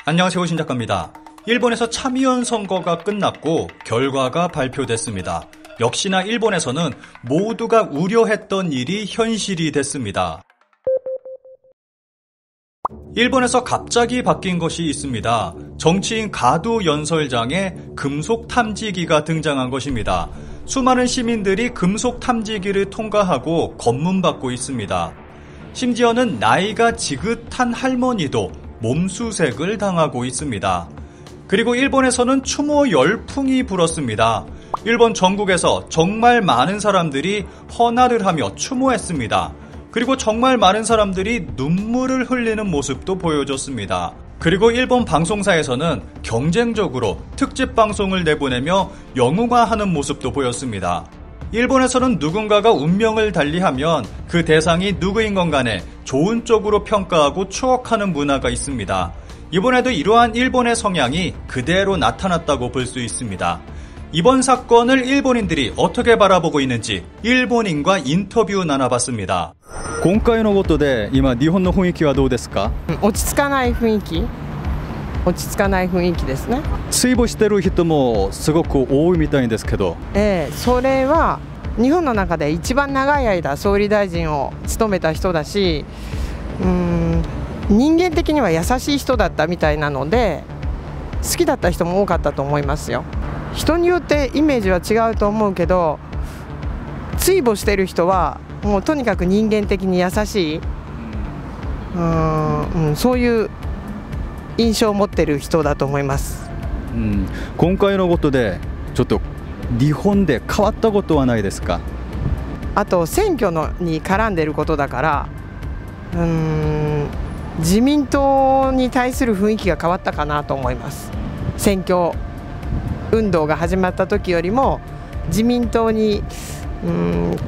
안녕하세요, 신작가입니다. 일본에서 참의원 선거가 끝났고 결과가 발표됐습니다. 역시나 일본에서는 모두가 우려했던 일이 현실이 됐습니다. 일본에서 갑자기 바뀐 것이 있습니다. 정치인 가두 연설장에 금속 탐지기가 등장한 것입니다. 수많은 시민들이 금속 탐지기를 통과하고 검문받고 있습니다. 심지어는 나이가 지긋한 할머니도 몸수색을 당하고 있습니다. 그리고 일본에서는 추모 열풍이 불었습니다. 일본 전국에서 정말 많은 사람들이 헌화를 하며 추모했습니다. 그리고 정말 많은 사람들이 눈물을 흘리는 모습도 보여줬습니다. 그리고 일본 방송사에서는 경쟁적으로 특집 방송을 내보내며 영웅화하는 모습도 보였습니다. 일본에서는 누군가가 운명을 달리하면 그 대상이 누구인 건 간에 좋은 쪽으로 평가하고 추억하는 문화가 있습니다. 이번에도 이러한 일본의 성향이 그대로 나타났다고 볼 수 있습니다. 이번 사건을 일본인들이 어떻게 바라보고 있는지 일본인과 인터뷰 나눠봤습니다. 今回のことで今日本の雰囲気はどうですか？落ち着かない雰囲気、落ち着かない雰囲気ですね。追捕してる人もすごく多いみたいですけど、それは日本の中で一番長い間総理大臣を務めた人だし、人間的には優しい人だったみたいなので好きだった人も多かったと思いますよ。人によってイメージは違うと思うけど、追捕してる人はもうとにかく人間的に優しい、そういう印象を持ってる人だと思います。今回のことでちょっと日本で変わったことはないですか？あと選挙に絡んでることだから、自民党に対する雰囲気が変わったかなと思います。選挙運動が始まった時よりも自民党に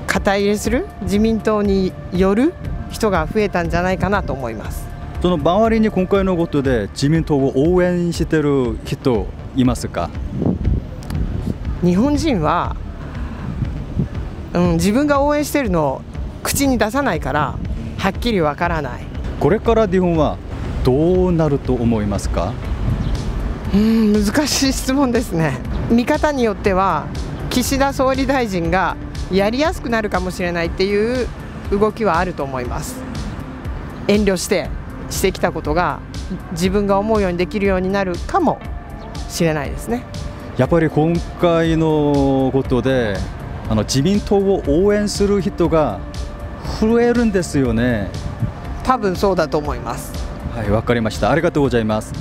肩入れする、自民党による人が増えたんじゃないかなと思います。その周りに今回のことで自民党を応援してる人いますか？日本人は、自分が応援してるのを口に出さないからはっきりわからない。これから日本はどうなると思いますか？難しい質問ですね。見方によっては岸田総理大臣がやりやすくなるかもしれないっていう動きはあると思います。遠慮してきたことが自分が思うようにできるようになるかもしれないですね。やっぱり今回のことで自民党を応援する人が増えるんですよね。多分そうだと思います。はい、わかりました。ありがとうございます。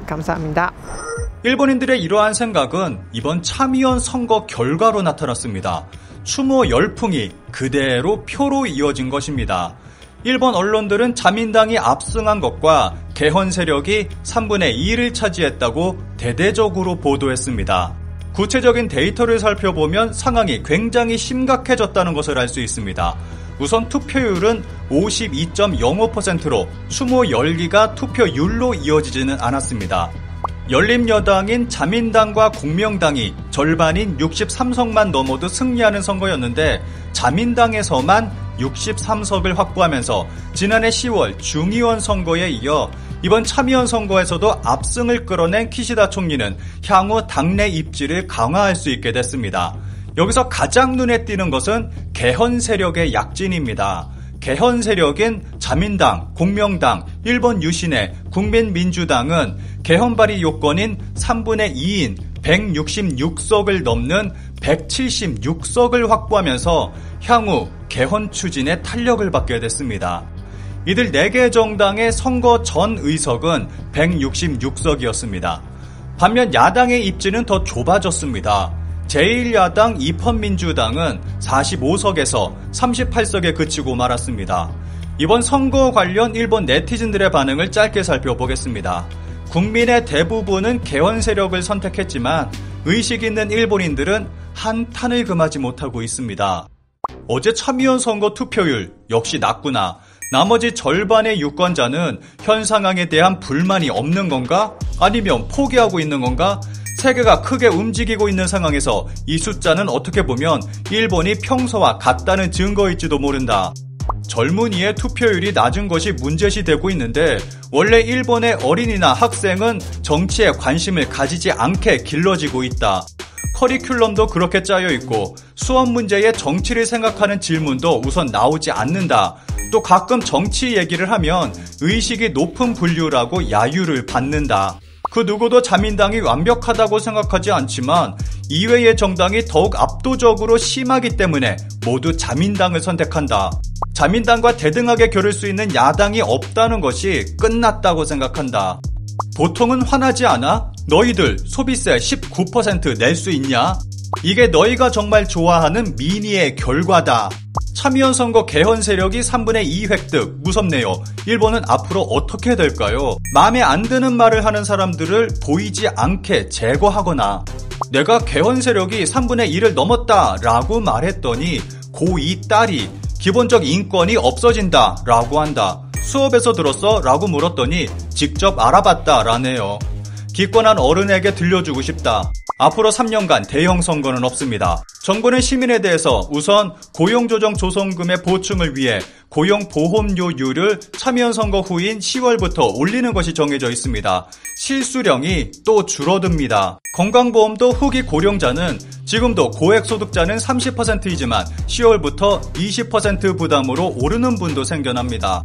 감사합니다. 일본인들의 이러한 생각은 이번 참의원 선거 결과로 나타났습니다. 추모 열풍이 그대로 표로 이어진 것입니다. 일본 언론들은 자민당이 압승한 것과 개헌 세력이 3분의 2를 차지했다고 대대적으로 보도했습니다. 구체적인 데이터를 살펴보면 상황이 굉장히 심각해졌다는 것을 알 수 있습니다. 우선 투표율은 52.05%로 추모 열기가 투표율로 이어지지는 않았습니다. 열린여당인 자민당과 공명당이 절반인 63석만 넘어도 승리하는 선거였는데 자민당에서만 63석을 확보하면서 지난해 10월 중의원 선거에 이어 이번 참의원 선거에서도 압승을 끌어낸 키시다 총리는 향후 당내 입지를 강화할 수 있게 됐습니다. 여기서 가장 눈에 띄는 것은 개헌 세력의 약진입니다. 개헌 세력인 자민당, 공명당, 일본 유신회, 국민민주당은 개헌 발의 요건인 3분의 2인 166석을 넘는 176석을 확보하면서 향후 개헌 추진에 탄력을 받게 됐습니다. 이들 4개 정당의 선거 전 의석은 166석이었습니다. 반면 야당의 입지는 더 좁아졌습니다. 제1야당 입헌민주당은 45석에서 38석에 그치고 말았습니다. 이번 선거 관련 일본 네티즌들의 반응을 짧게 살펴보겠습니다. 국민의 대부분은 개헌 세력을 선택했지만 의식 있는 일본인들은 한탄을 금하지 못하고 있습니다. 어제 참의원 선거 투표율 역시 낮구나. 나머지 절반의 유권자는 현 상황에 대한 불만이 없는 건가? 아니면 포기하고 있는 건가? 세계가 크게 움직이고 있는 상황에서 이 숫자는 어떻게 보면 일본이 평소와 같다는 증거일지도 모른다. 젊은이의 투표율이 낮은 것이 문제시되고 있는데 원래 일본의 어린이나 학생은 정치에 관심을 가지지 않게 길러지고 있다. 커리큘럼도 그렇게 짜여 있고 수업 문제에 정치를 생각하는 질문도 우선 나오지 않는다. 또 가끔 정치 얘기를 하면 의식이 높은 분류라고 야유를 받는다. 그 누구도 자민당이 완벽하다고 생각하지 않지만 이외의 정당이 더욱 압도적으로 심하기 때문에 모두 자민당을 선택한다. 자민당과 대등하게 겨룰 수 있는 야당이 없다는 것이 끝났다고 생각한다. 보통은 화나지 않아? 너희들 소비세 19% 낼 수 있냐? 이게 너희가 정말 좋아하는 민의의 결과다. 참의원 선거 개헌 세력이 3분의 2 획득. 무섭네요. 일본은 앞으로 어떻게 될까요? 마음에 안 드는 말을 하는 사람들을 보이지 않게 제거하거나 내가 개헌 세력이 3분의 1을 넘었다 라고 말했더니 고2 딸이 기본적 인권이 없어진다 라고 한다. 수업에서 들었어? 라고 물었더니 직접 알아봤다 라네요. 기권한 어른에게 들려주고 싶다. 앞으로 3년간 대형 선거는 없습니다. 정부는 시민에 대해서 우선 고용조정 조성금의 보충을 위해 고용보험료율을 참여연 선거 후인 10월부터 올리는 것이 정해져 있습니다. 실수령이 또 줄어듭니다. 건강보험도 후기 고령자는 지금도 고액소득자는 30%이지만 10월부터 20% 부담으로 오르는 분도 생겨납니다.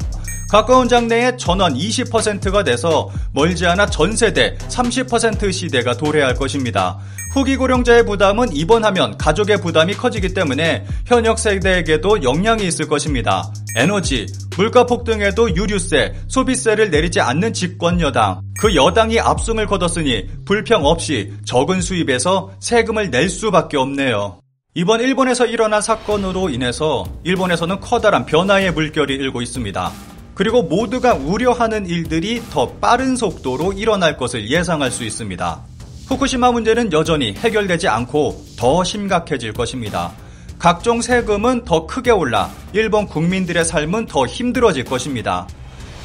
가까운 장래에 전원 20%가 돼서 멀지 않아 전세대 30% 시대가 도래할 것입니다. 후기 고령자의 부담은 입원하면 가족의 부담이 커지기 때문에 현역 세대에게도 영향이 있을 것입니다. 에너지, 물가 폭등에도 유류세, 소비세를 내리지 않는 집권 여당. 그 여당이 압승을 거뒀으니 불평 없이 적은 수입에서 세금을 낼 수밖에 없네요. 이번 일본에서 일어난 사건으로 인해서 일본에서는 커다란 변화의 물결이 일고 있습니다. 그리고 모두가 우려하는 일들이 더 빠른 속도로 일어날 것을 예상할 수 있습니다. 후쿠시마 문제는 여전히 해결되지 않고 더 심각해질 것입니다. 각종 세금은 더 크게 올라 일본 국민들의 삶은 더 힘들어질 것입니다.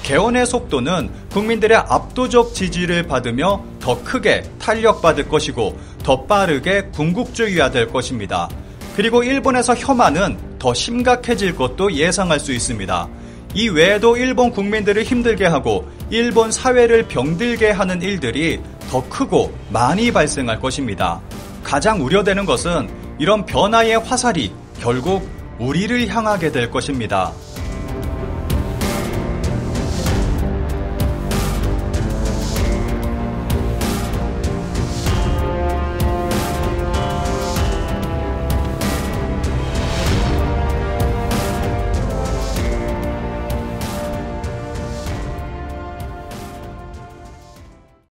개헌의 속도는 국민들의 압도적 지지를 받으며 더 크게 탄력받을 것이고 더 빠르게 궁극주의화될 것입니다. 그리고 일본에서 혐한은 더 심각해질 것도 예상할 수 있습니다. 이 외에도 일본 국민들을 힘들게 하고 일본 사회를 병들게 하는 일들이 더 크고 많이 발생할 것입니다. 가장 우려되는 것은 이런 변화의 화살이 결국 우리를 향하게 될 것입니다.